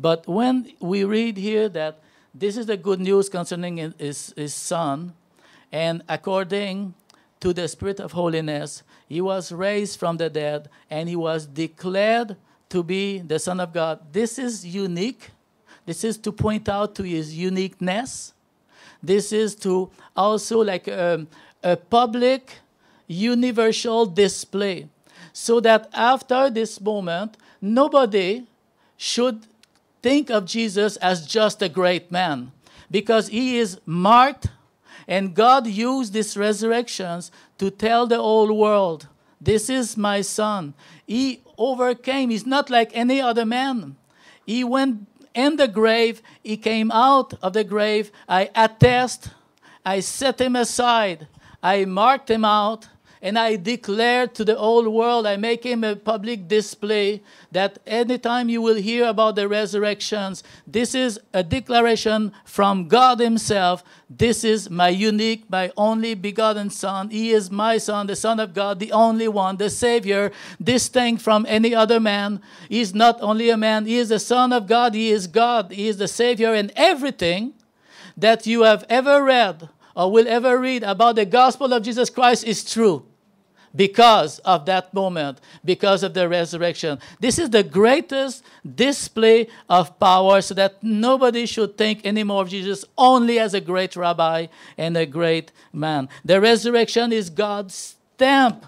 But when we read here that this is the good news concerning his son, and according to the Spirit of holiness, he was raised from the dead, and he was declared to be the Son of God. This is unique. This is to point out to his uniqueness. This is to also like a public, universal display. So that after this moment, nobody should think of Jesus as just a great man, because he is marked, and God used these resurrections to tell the whole world, this is my son. He overcame. He's not like any other man. He went in the grave. He came out of the grave. I attest. I set him aside. I marked him out. And I declare to the whole world, I make him a public display, that anytime you will hear about the resurrections, this is a declaration from God himself. This is my unique, my only begotten Son. He is my Son, the Son of God, the only one, the Savior, distinct from any other man. He is not only a man, he is the Son of God, he is God, he is the Savior, and everything that you have ever read or will ever read about the gospel of Jesus Christ is true. Because of that moment, because of the resurrection. This is the greatest display of power, so that nobody should think anymore of Jesus only as a great rabbi and a great man. The resurrection is God's stamp.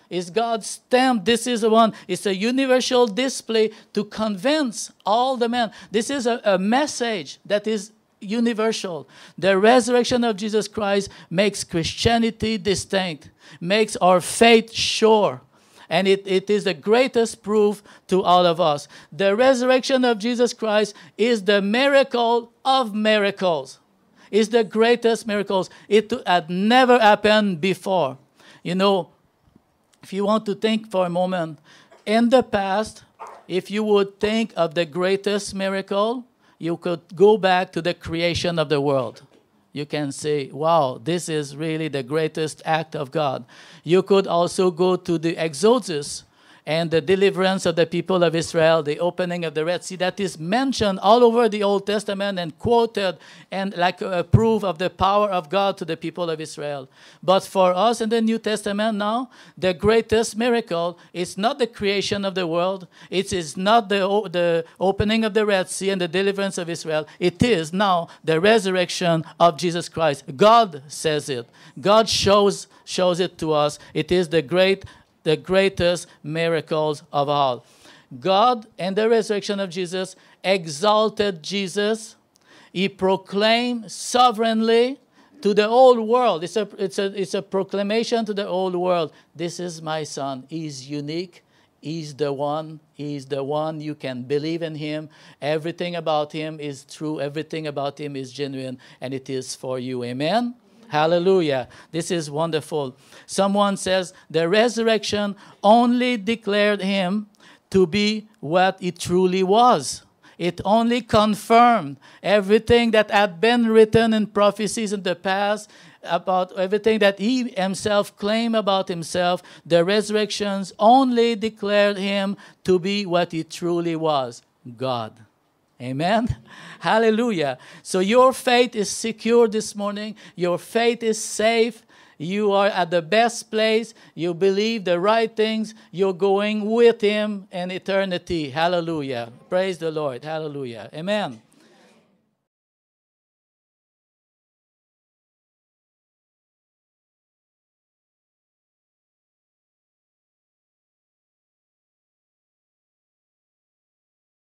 It's God's stamp. This is the one. It's a universal display to convince all the men. This is a message that is universal. The resurrection of Jesus Christ makes Christianity distinct, makes our faith sure, and it is the greatest proof to all of us. The resurrection of Jesus Christ is the miracle of miracles. It's the greatest miracles. It had never happened before. You know, if you want to think for a moment, in the past, if you would think of the greatest miracle, you could go back to the creation of the world. You can say, wow, this is really the greatest act of God. You could also go to the Exodus and the deliverance of the people of Israel, the opening of the Red Sea, that is mentioned all over the Old Testament and quoted and like a proof of the power of God to the people of Israel. But for us in the New Testament now, the greatest miracle is not the creation of the world. It is not the opening of the Red Sea and the deliverance of Israel. It is now the resurrection of Jesus Christ. God says it. God shows it to us. It is the greatest miracles of all. God, in the resurrection of Jesus, exalted Jesus. He proclaimed sovereignly to the whole world. It's a proclamation to the whole world. This is my Son. He's unique. He's the one. He's the one. You can believe in him. Everything about him is true. Everything about him is genuine, and it is for you. Amen? Hallelujah. This is wonderful. Someone says the resurrection only declared him to be what he truly was. It only confirmed everything that had been written in prophecies in the past, about everything that he himself claimed about himself. The resurrections only declared him to be what he truly was, God. Amen. Hallelujah. So your faith is secure this morning. Your faith is safe. You are at the best place. You believe the right things. You're going with him in eternity. Hallelujah. Praise the Lord. Hallelujah. Amen.